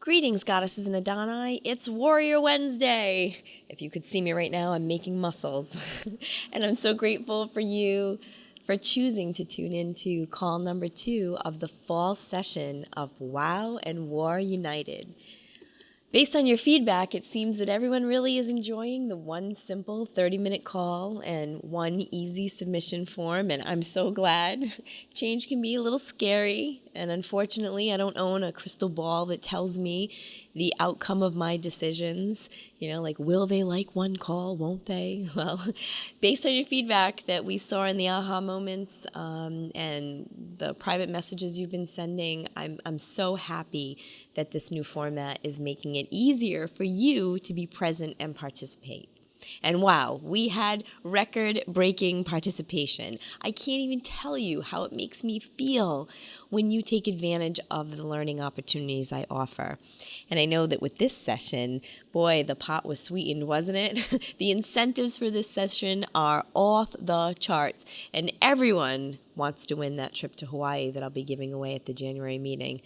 Greetings, Goddesses and Adoni. It's Warrior Wednesday. If you could see me right now, I'm making muscles. And I'm so grateful for you for choosing to tune into call number 2 of the fall session of WOW and War United. Based on your feedback, it seems that everyone really is enjoying the one simple 30-minute call and one easy submission form, and I'm so glad. Change can be a little scary, and unfortunately, I don't own a crystal ball that tells me the outcome of my decisions. Like, will they like one call, won't they? Well, based on your feedback that we saw in the aha moments and the private messages you've been sending, I'm so happy that this new format is making it easier for you to be present and participate. And wow, we had record-breaking participation. I can't even tell you how it makes me feel when you take advantage of the learning opportunities I offer. And I know that with this session, boy, the pot was sweetened, wasn't it? The incentives for this session are off the charts, and everyone wants to win that trip to Hawaii that I'll be giving away at the January meeting.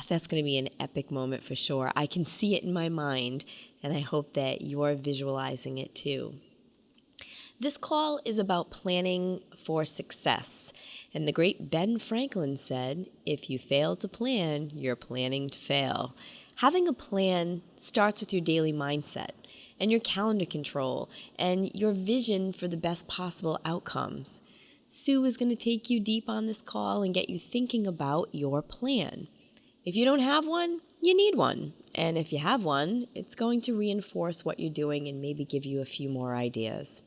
That's going to be an epic moment for sure. I can see it in my mind, and I hope that you're visualizing it too. This call is about planning for success. And the great Ben Franklin said, if you fail to plan, you're planning to fail. Having a plan starts with your daily mindset and your calendar control and your vision for the best possible outcomes. Sue is going to take you deep on this call and get you thinking about your plan. If you don't have one, you need one. And if you have one, it's going to reinforce what you're doing and maybe give you a few more ideas.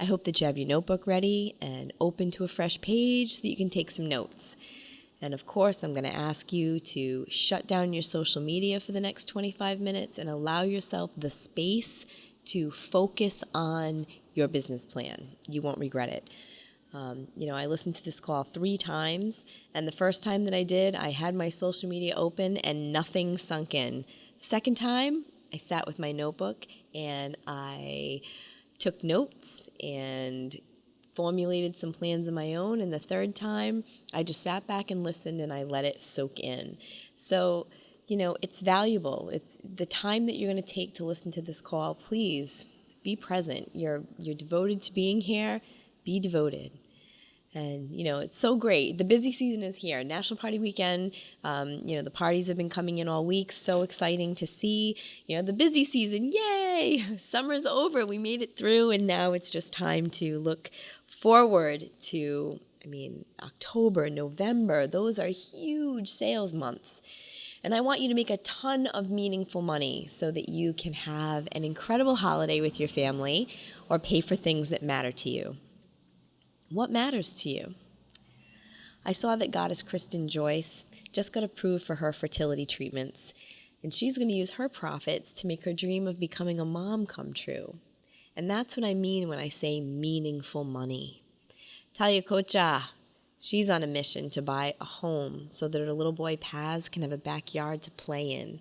I hope that you have your notebook ready and open to a fresh page so that you can take some notes. And of course, I'm going to ask you to shut down your social media for the next 25 minutes and allow yourself the space to focus on your business plan. You won't regret it. I listened to this call 3 times, and the first time that I did, I had my social media open and nothing sunk in. Second time, I sat with my notebook and I took notes and formulated some plans of my own, and the third time, I just sat back and listened and I let it soak in. So, it's valuable. It's the time that you're going to take to listen to this call. Please be present. You're devoted to being here. Be devoted. And, it's so great. The busy season is here. National Party Weekend, the parties have been coming in all week. So exciting to see, the busy season. Yay! Summer's over. We made it through. And now it's just time to look forward to, October, November. Those are huge sales months. And I want you to make a ton of meaningful money so that you can have an incredible holiday with your family or pay for things that matter to you. What matters to you? I saw that Goddess Kristen Joyce just got approved for her fertility treatments, and she's going to use her profits to make her dream of becoming a mom come true. And that's what I mean when I say meaningful money. Talia Kocha, she's on a mission to buy a home so that her little boy Paz can have a backyard to play in.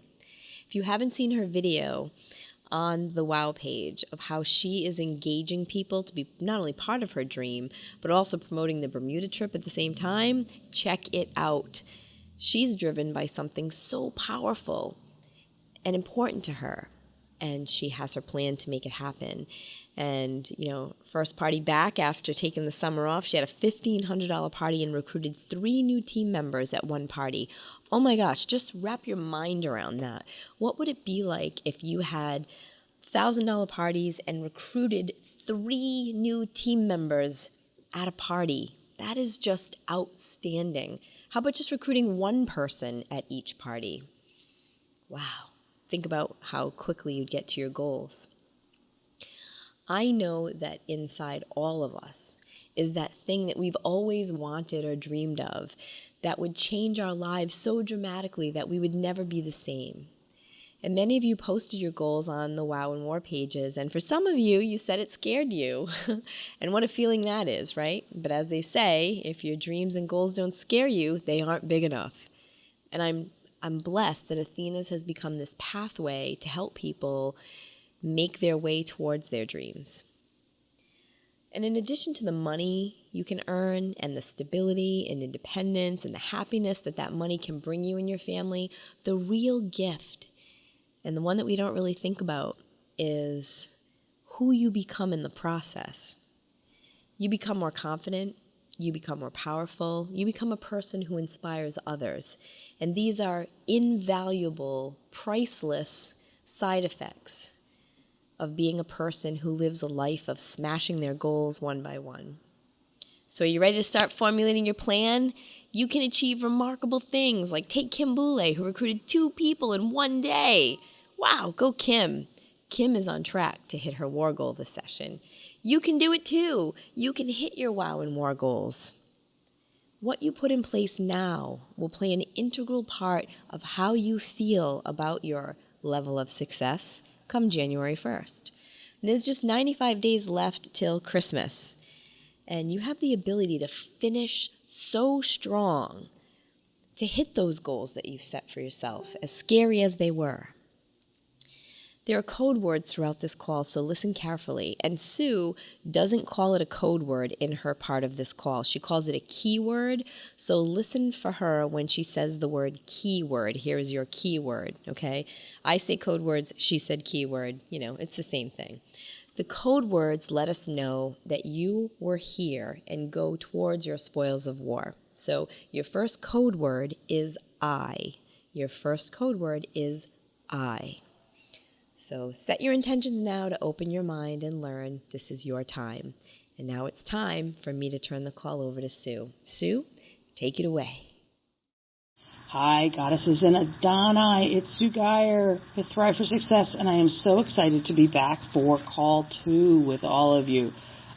If you haven't seen her video on the WOW page of how she is engaging people to be not only part of her dream, but also promoting the Bermuda trip at the same time, check it out. She's driven by something so powerful and important to her, and she has her plan to make it happen. And, first party back after taking the summer off, she had a $1,500 party and recruited 3 new team members at one party. Oh my gosh, just wrap your mind around that. What would it be like if you had $1,000 parties and recruited 3 new team members at a party? That is just outstanding. How about just recruiting 1 person at each party? Wow. Think about how quickly you'd get to your goals. I know that inside all of us is that thing that we've always wanted or dreamed of that would change our lives so dramatically that we would never be the same. And many of you posted your goals on the WOW and War pages, and for some of you, you said it scared you. And what a feeling that is, right? But as they say, if your dreams and goals don't scare you, they aren't big enough. And I'm blessed that Athena's has become this pathway to help people make their way towards their dreams. And in addition to the money you can earn and the stability and independence and the happiness that that money can bring you and your family, the real gift, and the one that we don't really think about, is who you become in the process. You become more confident, you become more powerful, you become a person who inspires others. And these are invaluable, priceless side effects of being a person who lives a life of smashing their goals one by one. So are you ready to start formulating your plan? You can achieve remarkable things, like take Kim Boulay, who recruited 2 people in one day. Wow, go Kim. Kim is on track to hit her war goal this session. You can do it too. You can hit your wow and war goals. What you put in place now will play an integral part of how you feel about your level of success come January 1st. And there's just 95 days left till Christmas. And you have the ability to finish so strong, to hit those goals that you've set for yourself, as scary as they were. There are code words throughout this call, so listen carefully. And Sue doesn't call it a code word in her part of this call. She calls it a keyword, so listen for her when she says the word keyword. Here's your keyword, okay? I say code words, she said keyword. You know, it's the same thing. The code words let us know that you were here and go towards your spoils of war. So your first code word is I. Your first code word is I. So set your intentions now to open your mind and learn this is your time. And now it's time for me to turn the call over to Sue. Sue, take it away. Hi, Goddesses and Adoni. It's Sue Guiher with Thrive for Success, and I am so excited to be back for call 2 with all of you.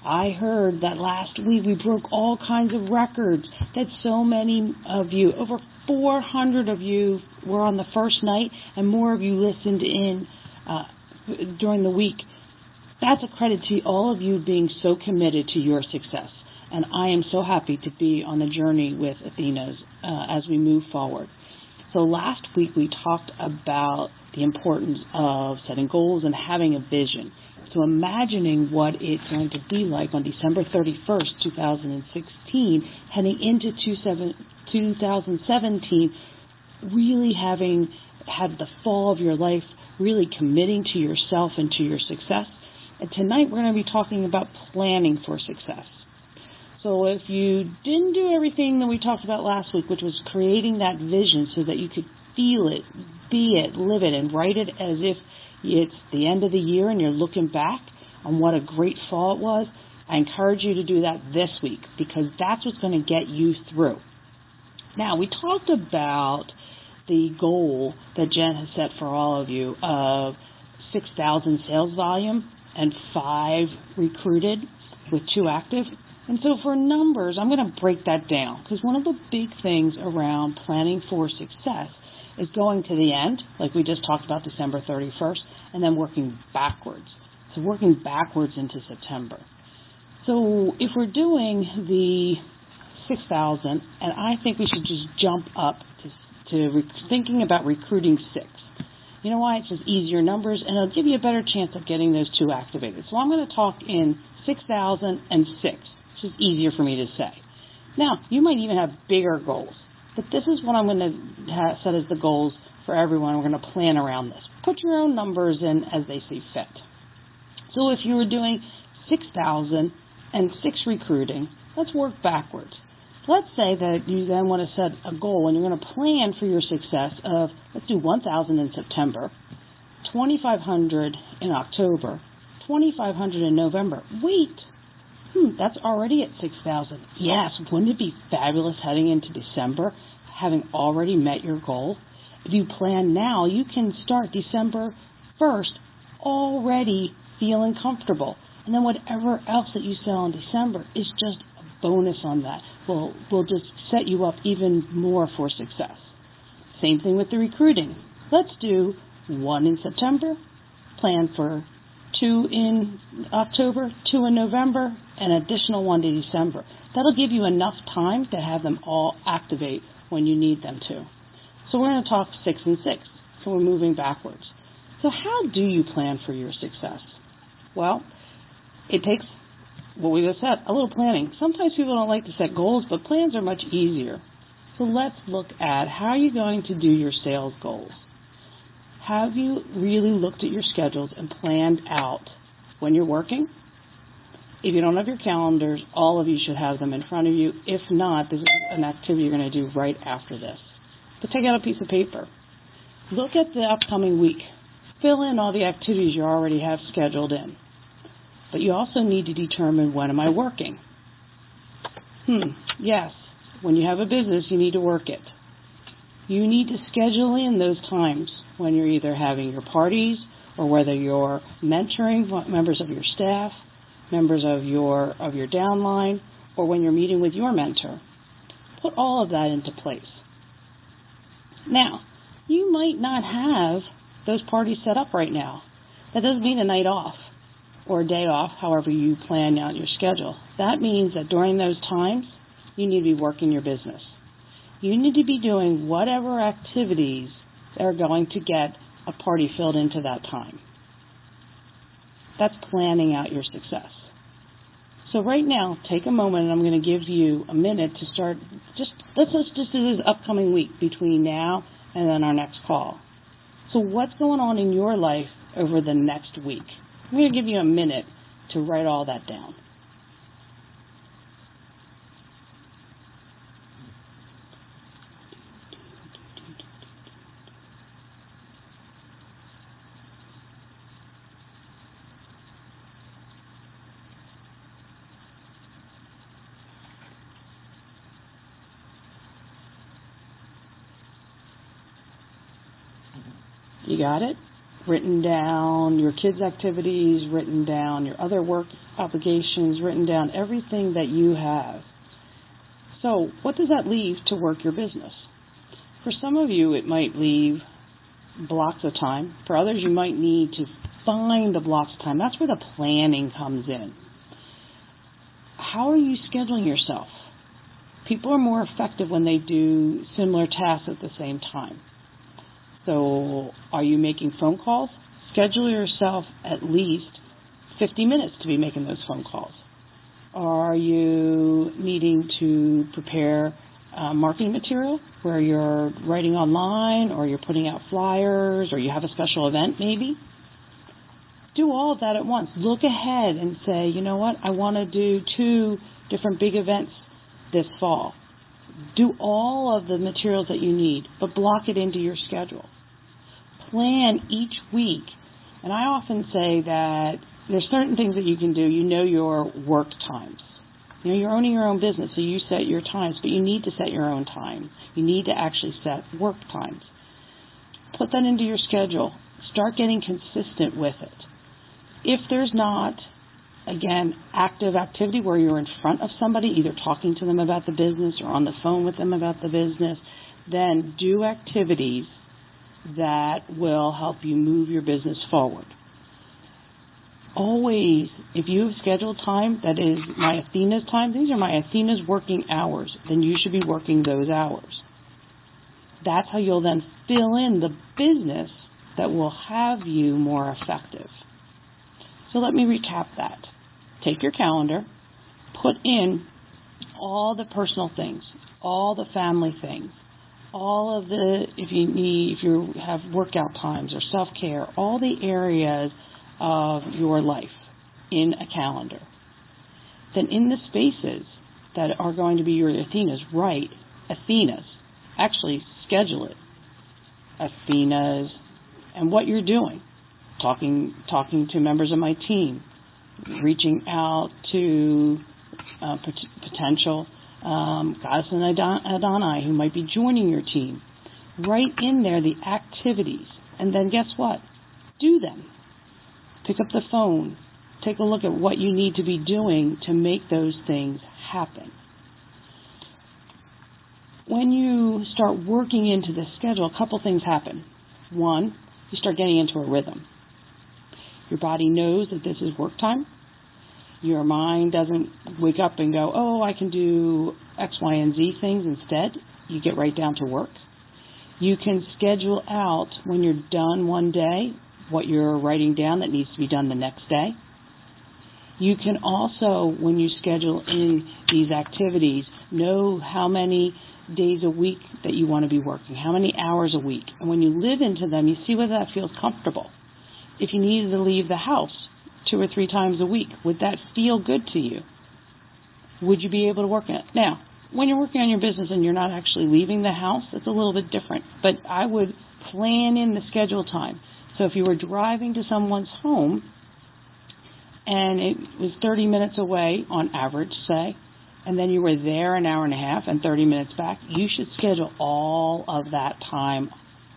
I heard that last week we broke all kinds of records, that so many of you, over 400 of you, were on the first night, and more of you listened in during the week. That's a credit to all of you being so committed to your success. And I am so happy to be on the journey with Athena's as we move forward. So last week we talked about the importance of setting goals and having a vision. So imagining what it's going to be like on December 31st, 2016, heading into 2017, really having had the fall of your life, really committing to yourself and to your success. And tonight we're going to be talking about planning for success. So if you didn't do everything that we talked about last week, which was creating that vision so that you could feel it, be it, live it, and write it as if it's the end of the year and you're looking back on what a great fall it was, I encourage you to do that this week, because that's what's going to get you through. Now, we talked about the goal that Jen has set for all of you of 6,000 sales volume and 5 recruited with 2 active. And so for numbers, I'm going to break that down, because one of the big things around planning for success is going to the end, like we just talked about December 31st, and then working backwards. So working backwards into September. So if we're doing the 6,000, and I think we should just jump up to thinking about recruiting 6. You know why? It's just easier numbers, and it'll give you a better chance of getting those 2 activated. So I'm going to talk in 6,000 and 6. It's just easier for me to say. Now, you might even have bigger goals, but this is what I'm going to set as the goals for everyone. We're going to plan around this. Put your own numbers in as they see fit. So if you were doing 6,000 and 6 recruiting, let's work backwards. Let's say that you then want to set a goal and you're going to plan for your success of, let's do 1,000 in September, 2,500 in October, 2,500 in November. Wait, that's already at 6,000. Yes, wouldn't it be fabulous heading into December, having already met your goal? If you plan now, you can start December 1st already feeling comfortable. And then whatever else that you sell in December is just a bonus on that. We'll just set you up even more for success. Same thing with the recruiting. Let's do 1 in September, plan for 2 in October, 2 in November, an additional 1 to December. That'll give you enough time to have them all activate when you need them to. So we're going to talk 6 and 6. So we're moving backwards. So how do you plan for your success? Well, it takes what we just said, a little planning. Sometimes people don't like to set goals, but plans are much easier. So let's look at how are you going to do your sales goals. Have you really looked at your schedules and planned out when you're working? If you don't have your calendars, all of you should have them in front of you. If not, this is an activity you're going to do right after this. But take out a piece of paper. Look at the upcoming week. Fill in all the activities you already have scheduled in. But you also need to determine, when am I working? Yes, when you have a business, you need to work it. You need to schedule in those times when you're either having your parties or whether you're mentoring members of your staff, members of your downline, or when you're meeting with your mentor. Put all of that into place. Now, you might not have those parties set up right now. That doesn't mean a night off or a day off, however you plan out your schedule. That means that during those times, you need to be working your business. You need to be doing whatever activities are going to get a party filled into that time. That's planning out your success. So right now, take a moment, and I'm going to give you a minute to start. Let's just do this upcoming week between now and then our next call. So what's going on in your life over the next week? I'm going to give you a minute to write all that down. You got it? Written down your kids' activities, written down your other work obligations, written down everything that you have. So what does that leave to work your business? For some of you, it might leave blocks of time. For others, you might need to find the blocks of time. That's where the planning comes in. How are you scheduling yourself? People are more effective when they do similar tasks at the same time. So are you making phone calls? Schedule yourself at least 50 minutes to be making those phone calls. Are you needing to prepare marketing material where you're writing online or you're putting out flyers or you have a special event maybe? Do all of that at once. Look ahead and say, you know what, I want to do 2 different big events this fall. Do all of the materials that you need, but block it into your schedule. Plan each week. And I often say that there's certain things that you can do. You know your work times. You know, you're owning your own business, so you set your times, but you need to set your own time. You need to actually set work times. Put that into your schedule. Start getting consistent with it. If there's not, again, active activity where you're in front of somebody, either talking to them about the business or on the phone with them about the business, then do activities that will help you move your business forward. Always, if you have scheduled time that is my Athena's time, these are my Athena's working hours, then you should be working those hours. That's how you'll then fill in the business that will have you more effective. So let me recap that. Take your calendar, put in all the personal things, all the family things, all of the, if you have workout times or self-care, all the areas of your life in a calendar. Then in the spaces that are going to be your Athenas, write Athenas. Actually, schedule it. Athenas and what you're doing. Talking to members of my team, reaching out to potential Goddesses and Adoni who might be joining your team. Write in there the activities, and then guess what? Do them. Pick up the phone. Take a look at what you need to be doing to make those things happen. When you start working into the schedule, a couple things happen. One, you start getting into a rhythm. Your body knows that this is work time. Your mind doesn't wake up and go, oh, I can do X, Y, and Z things instead. You get right down to work. You can schedule out when you're done one day what you're writing down that needs to be done the next day. You can also, when you schedule in these activities, know how many days a week that you want to be working, how many hours a week. And when you live into them, you see whether that feels comfortable. If you needed to leave the house 2 or 3 times a week, would that feel good to you? Would you be able to work in it? Now, when you're working on your business and you're not actually leaving the house, it's a little bit different. But I would plan in the schedule time. So if you were driving to someone's home and it was 30 minutes away on average, say, and then you were there an hour and a half and 30 minutes back, you should schedule all of that time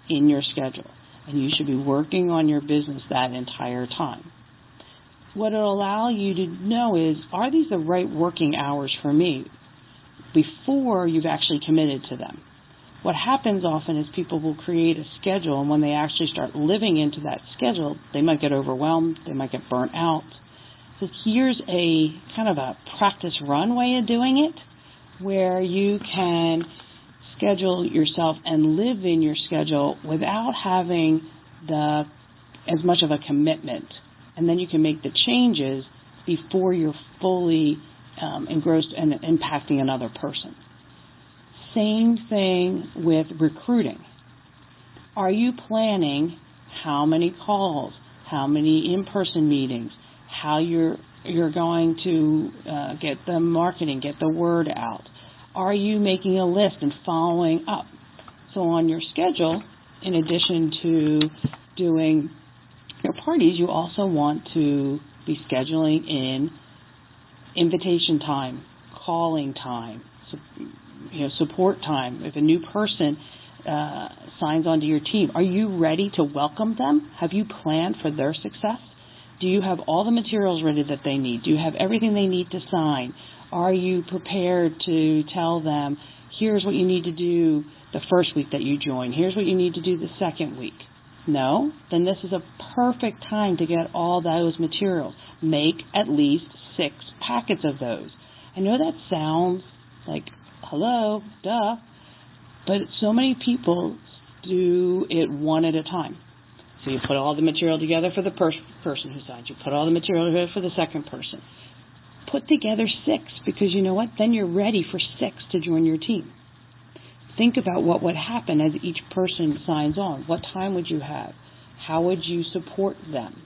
in your schedule. And you should be working on your business that entire time. What it'll allow you to know is, are these the right working hours for me before you've actually committed to them? What happens often is people will create a schedule, and when they actually start living into that schedule, they might get overwhelmed, they might get burnt out. So here's a kind of a practice run way of doing it, where you can schedule yourself and live in your schedule without having as much of a commitment. And then you can make the changes before you're fully engrossed and impacting another person. Same thing with recruiting. Are you planning how many calls, how many in-person meetings, how you're going to get the marketing, get the word out? Are you making a list and following up? So on your schedule, in addition to doing your parties, you also want to be scheduling in invitation time, calling time, support time. If a new person signs onto your team, are you ready to welcome them? Have you planned for their success? Do you have all the materials ready that they need? Do you have everything they need to sign? Are you prepared to tell them, here's what you need to do the first week that you join, here's what you need to do the second week? No? Then this is a perfect time to get all those materials. Make at least 6 packets of those. I know that sounds like, hello, duh, but so many people do it one at a time. So you put all the material together for the person who signs. You put all the material together for the second person. Put together 6, because you know what? Then you're ready for 6 to join your team. Think about what would happen as each person signs on. What time would you have? How would you support them?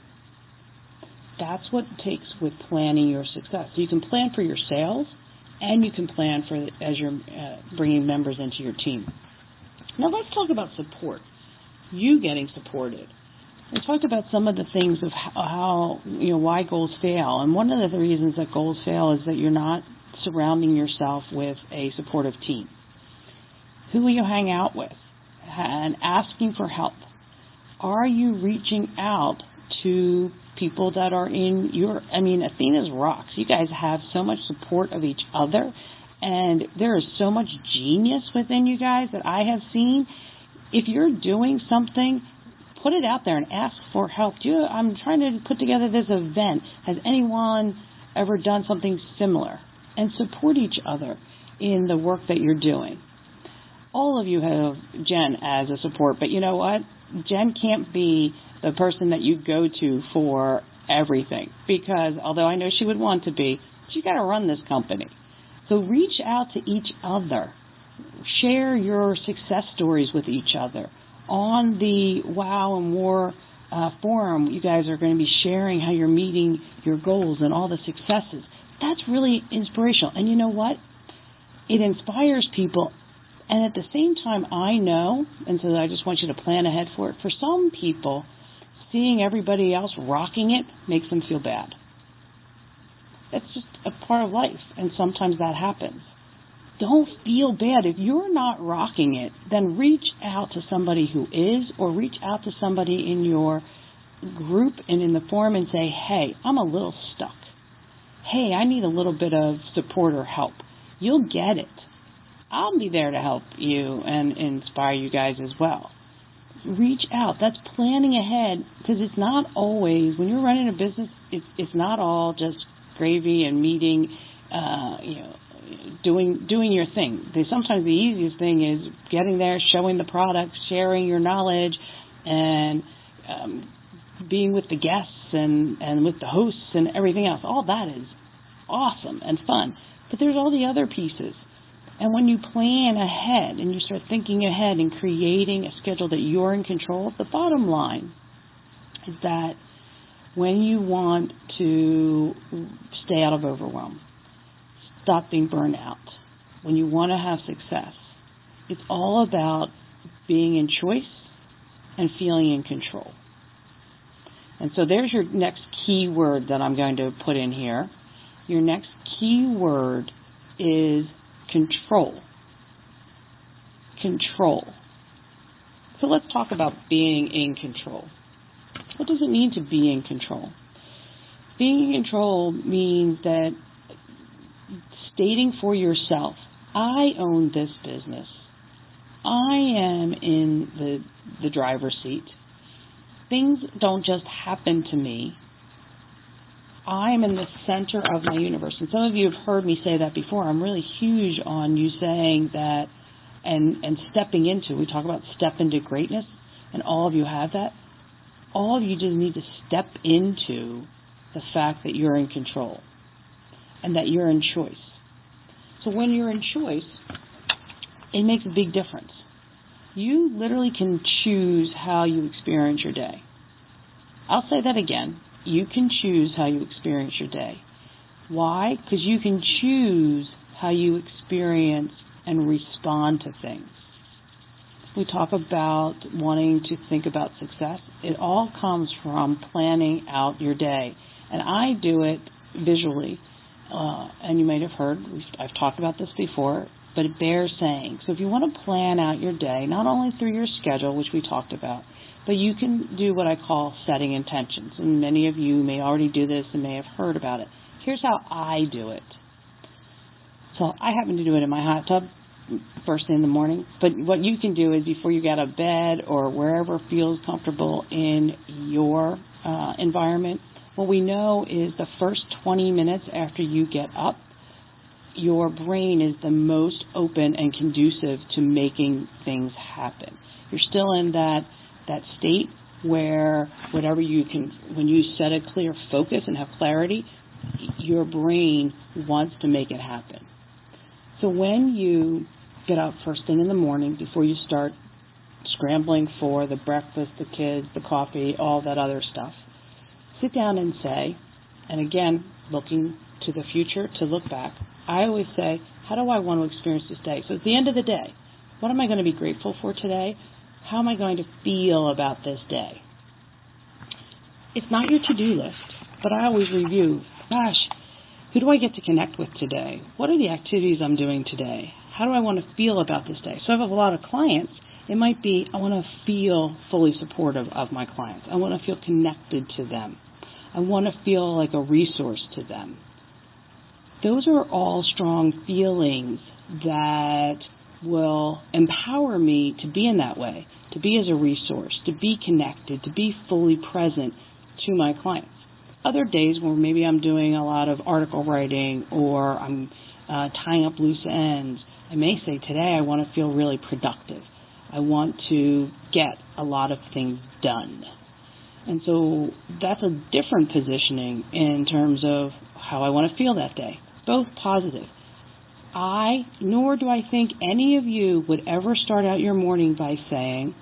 That's what it takes with planning your success. So you can plan for your sales, and you can plan for as you're bringing members into your team. Now let's talk about support. You getting supported. We talked about some of the things of how why goals fail. And one of the reasons that goals fail is that you're not surrounding yourself with a supportive team. Who will you hang out with? And asking for help. Are you reaching out to people that are in Athena's rocks. You guys have so much support of each other, and there is so much genius within you guys that I have seen. If you're doing something, put it out there and ask for help. I'm trying to put together this event. Has anyone ever done something similar? And support each other in the work that you're doing. All of you have Jen as a support, but you know what? Jen can't be the person that you go to for everything, because although I know she would want to be, she's got to run this company. So reach out to each other. Share your success stories with each other. On the Wow and War forum, you guys are going to be sharing how you're meeting your goals and all the successes. That's really inspirational. And you know what? It inspires people. And at the same time, I know, and so I just want you to plan ahead for it, for some people, seeing everybody else rocking it makes them feel bad. That's just a part of life, and sometimes that happens. Don't feel bad. If you're not rocking it, then reach out to somebody who is, or reach out to somebody in your group and in the forum and say, hey, I'm a little stuck. Hey, I need a little bit of support or help. You'll get it. I'll be there to help you and inspire you guys as well. Reach out. That's planning ahead, because it's not always, when you're running a business, it's not all just gravy and meeting, doing your thing. Sometimes the easiest thing is getting there, showing the product, sharing your knowledge, and being with the guests and with the hosts and everything else. All that is awesome and fun. But there's all the other pieces. And when you plan ahead and you start thinking ahead and creating a schedule that you're in control of, the bottom line is that when you want to stay out of overwhelm, stop being burned out, when you want to have success, it's all about being in choice and feeling in control. And so there's your next key word that I'm going to put in here. Your next key word is control. Control. So let's talk about being in control. What does it mean to be in control? Being in control means that stating for yourself, I own this business. I am in the driver's seat. Things don't just happen to me. I am in the center of my universe. And some of you have heard me say that before. I'm really huge on you saying that and stepping into. We talk about step into greatness, and all of you have that. All of you just need to step into the fact that you're in control and that you're in choice. So when you're in choice, it makes a big difference. You literally can choose how you experience your day. I'll say that again. You can choose how you experience your day. Why? Because you can choose how you experience and respond to things. We talk about wanting to think about success. It all comes from planning out your day. And I do it visually. And you might have heard, I've talked about this before, but it bears saying. So if you want to plan out your day, not only through your schedule, which we talked about, but you can do what I call setting intentions. And many of you may already do this and may have heard about it. Here's how I do it. So I happen to do it in my hot tub first thing in the morning. But what you can do is before you get out of bed or wherever feels comfortable in your environment, what we know is the first 20 minutes after you get up, your brain is the most open and conducive to making things happen. You're still in that state where whatever you can, when you set a clear focus and have clarity, your brain wants to make it happen. So when you get up first thing in the morning, before you start scrambling for the breakfast, the kids, the coffee, all that other stuff, sit down and say, and again, looking to the future to look back, I always say, how do I want to experience this day? So at the end of the day, what am I going to be grateful for today? How am I going to feel about this day? It's not your to-do list, but I always review, gosh, who do I get to connect with today? What are the activities I'm doing today? How do I want to feel about this day? So I have a lot of clients. It might be I want to feel fully supportive of my clients. I want to feel connected to them. I want to feel like a resource to them. Those are all strong feelings that will empower me to be in that way, to be as a resource, to be connected, to be fully present to my clients. Other days where maybe I'm doing a lot of article writing or I'm tying up loose ends, I may say today I want to feel really productive. I want to get a lot of things done. And so that's a different positioning in terms of how I want to feel that day. Both positive. Nor do I think any of you would ever start out your morning by saying,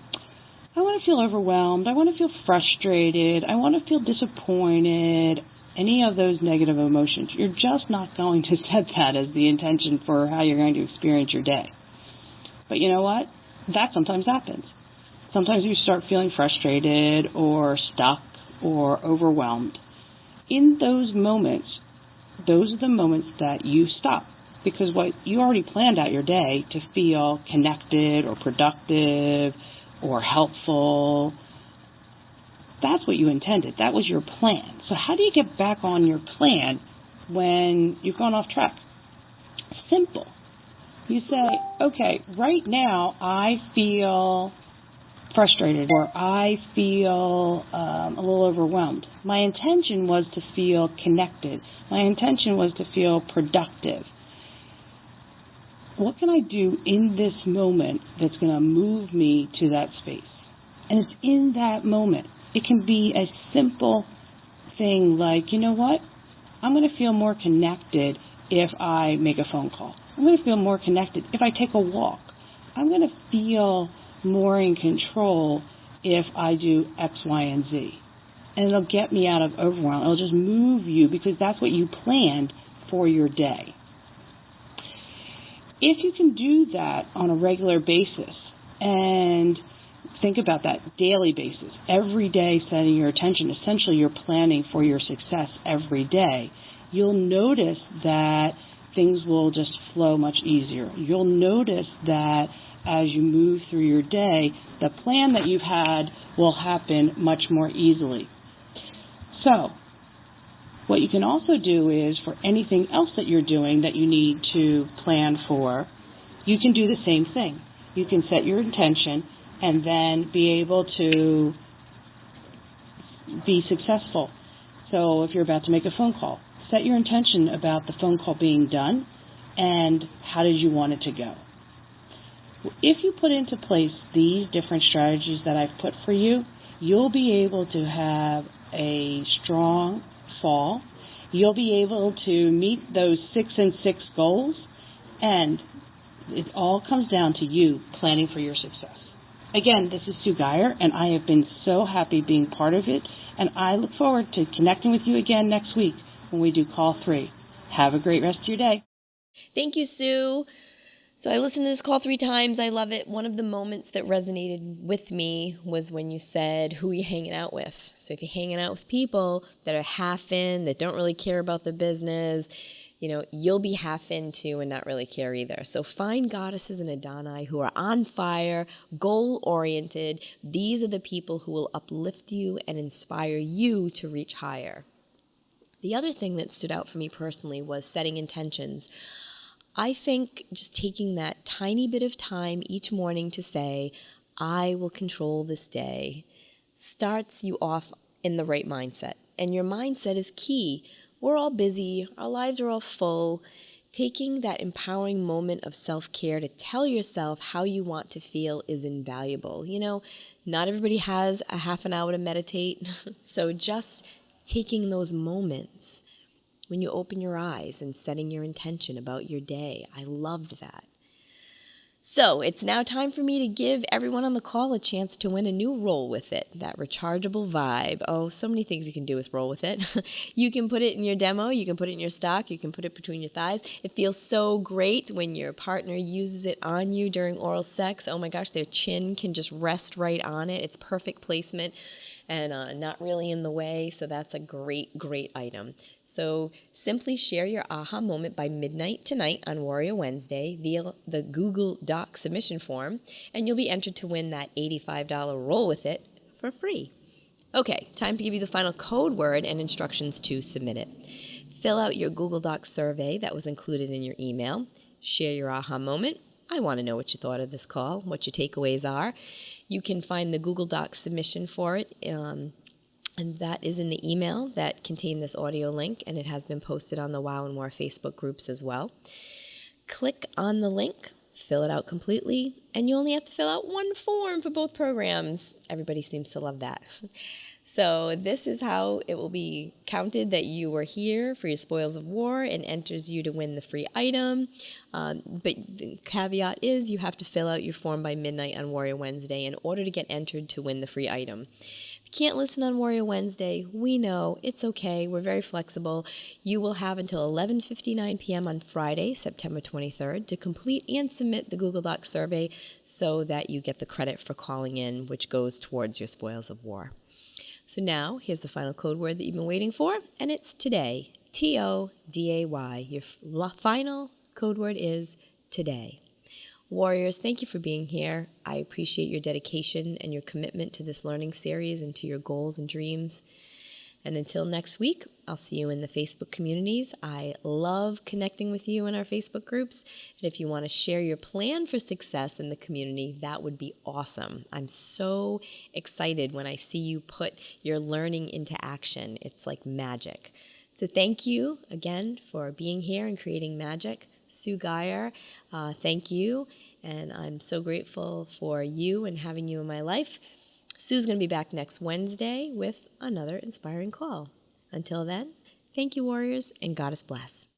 I want to feel overwhelmed, I want to feel frustrated, I want to feel disappointed, any of those negative emotions. You're just not going to set that as the intention for how you're going to experience your day. But you know what? That sometimes happens. Sometimes you start feeling frustrated or stuck or overwhelmed. In those moments, those are the moments that you stop. Because what you already planned out your day to feel connected or productive or helpful, that's what you intended. That was your plan. So how do you get back on your plan when you've gone off track? Simple. You say, okay, right now I feel frustrated or I feel a little overwhelmed. My intention was to feel connected. My intention was to feel productive. What can I do in this moment that's going to move me to that space? And it's in that moment. It can be as simple thing like, you know what, I'm going to feel more connected if I make a phone call. I'm going to feel more connected if I take a walk. I'm going to feel more in control if I do X, Y, and Z. And it'll get me out of overwhelm. It'll just move you because that's what you planned for your day. If you can do that on a regular basis, and think about that daily basis, every day setting your attention, essentially you're planning for your success every day, you'll notice that things will just flow much easier. You'll notice that as you move through your day, the plan that you've had will happen much more easily. So, what you can also do is for anything else that you're doing that you need to plan for, you can do the same thing. You can set your intention and then be able to be successful. So if you're about to make a phone call, set your intention about the phone call being done and how did you want it to go. If you put into place these different strategies that I've put for you, you'll be able to have a strong fall. You'll be able to meet those 6 and 6 goals, and it all comes down to you planning for your success. Again, this is Sue Guiher, and I have been so happy being part of it, and I look forward to connecting with you again next week when we do Call 3. Have a great rest of your day. Thank you, Sue. So I listened to this call 3 times. I love it. One of the moments that resonated with me was when you said, who are you hanging out with? So if you're hanging out with people that are half in, that don't really care about the business, you'll be half in too and not really care either. So find goddesses and Adoni who are on fire, goal-oriented. These are the people who will uplift you and inspire you to reach higher. The other thing that stood out for me personally was setting intentions. I think just taking that tiny bit of time each morning to say, I will control this day, starts you off in the right mindset. And your mindset is key. We're all busy. Our lives are all full. Taking that empowering moment of self-care to tell yourself how you want to feel is invaluable. Not everybody has a half an hour to meditate. So just taking those moments when you open your eyes and setting your intention about your day. I loved that. So it's now time for me to give everyone on the call a chance to win a new Roll With It, that rechargeable vibe. Oh, so many things you can do with Roll With It. You can put it in your demo, you can put it in your stock, you can put it between your thighs. It feels so great when your partner uses it on you during oral sex. Oh my gosh, their chin can just rest right on it. It's perfect placement and not really in the way, so that's a great, great item. So simply share your aha moment by midnight tonight on Warrior Wednesday via the Google Doc submission form, and you'll be entered to win that $85 Roll With It for free. Okay, time to give you the final code word and instructions to submit it. Fill out your Google Docs survey that was included in your email. Share your aha moment. I want to know what you thought of this call, what your takeaways are. You can find the Google Docs submission for it, and that is in the email that contained this audio link, and it has been posted on the Wow and More Facebook groups as well. Click on the link, fill it out completely, and you only have to fill out one form for both programs. Everybody seems to love that. So this is how it will be counted that you were here for your Spoils of War and enters you to win the free item. But the caveat is you have to fill out your form by midnight on Warrior Wednesday in order to get entered to win the free item. If you can't listen on Warrior Wednesday, we know it's okay. We're very flexible. You will have until 11:59 p.m. on Friday, September 23rd, to complete and submit the Google Docs survey so that you get the credit for calling in, which goes towards your Spoils of War. So now, here's the final code word that you've been waiting for, and it's today. T-O-D-A-Y. Your final code word is today. Warriors, thank you for being here. I appreciate your dedication and your commitment to this learning series and to your goals and dreams. And until next week, I'll see you in the Facebook communities. I love connecting with you in our Facebook groups. And if you want to share your plan for success in the community, that would be awesome. I'm so excited when I see you put your learning into action. It's like magic. So thank you again for being here and creating magic. Sue Guiher, thank you. And I'm so grateful for you and having you in my life. Sue's going to be back next Wednesday with another inspiring call. Until then, thank you, warriors, and Goddess bless.